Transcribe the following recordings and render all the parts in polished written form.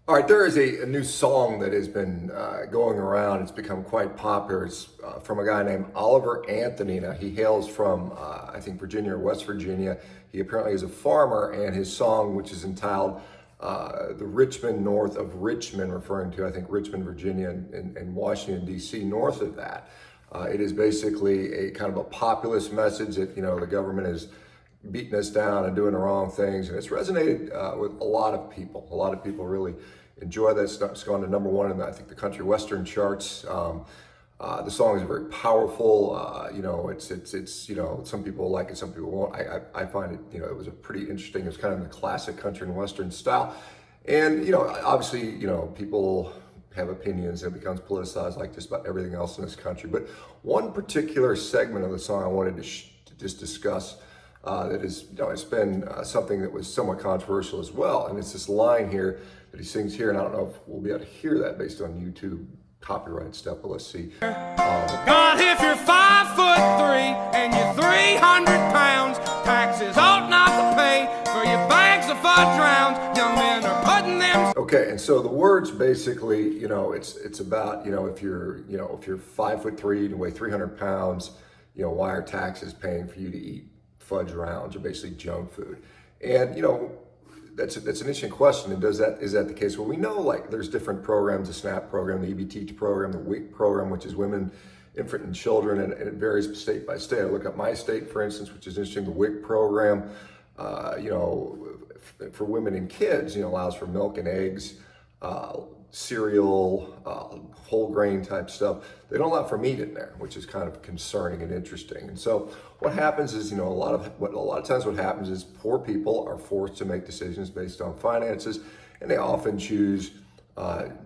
All right, there is a new song that has been going around. It's become quite popular. It's from a guy named Oliver Anthony. Now, he hails from, I think, Virginia or West Virginia. He apparently is a farmer, and his song, which is entitled The Richmond North of Richmond, referring to, I think, Richmond, Virginia, and Washington, D.C., north of that. It is basically a kind of a populist message that, the government is beating us down and doing the wrong things. And it's resonated with a lot of people. A lot of people really enjoy this. It's gone to number one in, I think, the country western charts. The song is very powerful. It's some people like it, some people won't. I find it, it was a pretty interesting, it was kind of in the classic country and western style. And, obviously, people have opinions and it becomes politicized like just about everything else in this country. But one particular segment of the song I wanted to just discuss that is, it's been something that was somewhat controversial as well. And it's this line here that he sings here, and I don't know if we'll be able to hear that based on YouTube copyright stuff, but let's see. God, if you're 5'3" and you're 300 pounds, taxes ought not to pay for your bags of fudge rounds. Young men are putting them. Okay, and so the words basically, it's about, if you're 5'3" and weigh 300 pounds, why are taxes paying for you to eat fudge rounds or basically junk food? And that's an interesting question. And is that the case? Well, we know there's different programs, the SNAP program, the EBT program, the WIC program, which is women, infant, and children, and it varies state by state. I look at my state, for instance, which is interesting. The WIC program, for women and kids, allows for milk and eggs, cereal, whole grain type stuff. They don't allow for meat in there, which is kind of concerning and interesting. And so what happens is, a lot of times what happens is poor people are forced to make decisions based on finances, and they often choose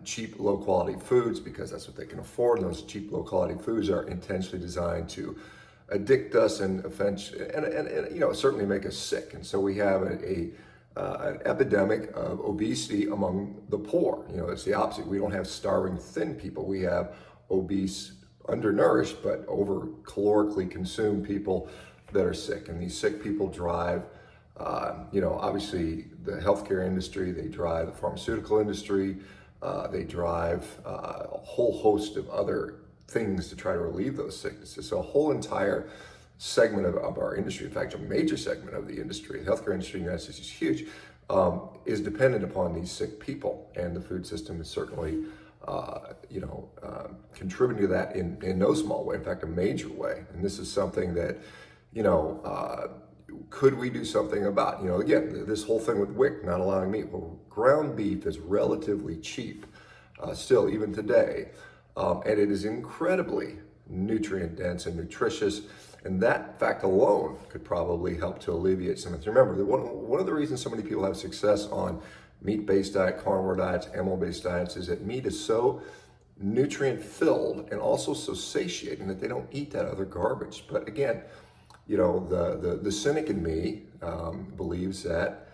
cheap, low quality foods because that's what they can afford. And those cheap, low quality foods are intentionally designed to addict us and certainly make us sick. And so we have an epidemic of obesity among the poor. It's the opposite. We don't have starving thin people. We have obese, undernourished, but over calorically consumed people that are sick. And these sick people drive, obviously the healthcare industry, they drive the pharmaceutical industry, they drive a whole host of other things to try to relieve those sicknesses. So a whole entire segment of our industry, in fact, a major segment of the industry, the healthcare industry in the United States is huge, is dependent upon these sick people. And the food system is certainly, contributing to that in no small way, in fact, a major way. And this is something that, could we do something about? Again, this whole thing with WIC not allowing meat. Well, ground beef is relatively cheap still, even today. And it is incredibly nutrient dense and nutritious. And that fact alone could probably help to alleviate some of this. Remember, one of the reasons so many people have success on meat-based diet, carnivore diets, animal-based diets is that meat is so nutrient-filled and also so satiating that they don't eat that other garbage. But again, the cynic in me believes that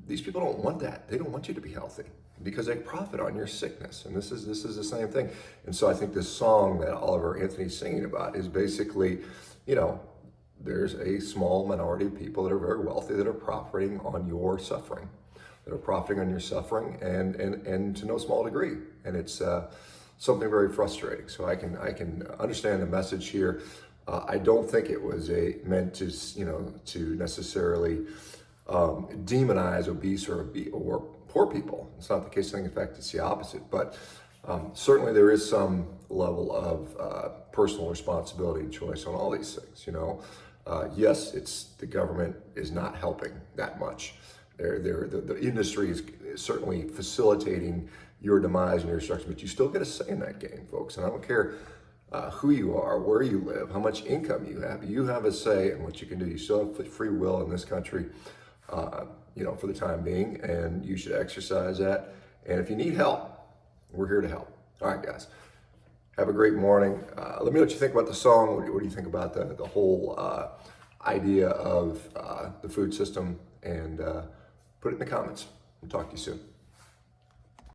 these people don't want that. They don't want you to be healthy because they profit on your sickness. And this is the same thing. And so I think this song that Oliver Anthony's singing about is basically, there's a small minority of people that are very wealthy that are profiting on your suffering, and to no small degree. And it's something very frustrating. So I can understand the message here. I don't think it was meant to necessarily demonize obese or poor people. It's not the case. I think, in fact, it's the opposite. But certainly there is some level of personal responsibility and choice on all these things. Yes, the government is not helping that much. The industry is certainly facilitating your demise and your destruction, but you still get a say in that game, folks. And I don't care who you are, where you live, how much income you have. You have a say in what you can do. You still have free will in this country, for the time being, and you should exercise that. And if you need help, we're here to help. All right, guys. Have a great morning. Let me know what you think about the song. What do you think about the whole idea of the food system? And put it in the comments. We'll talk to you soon.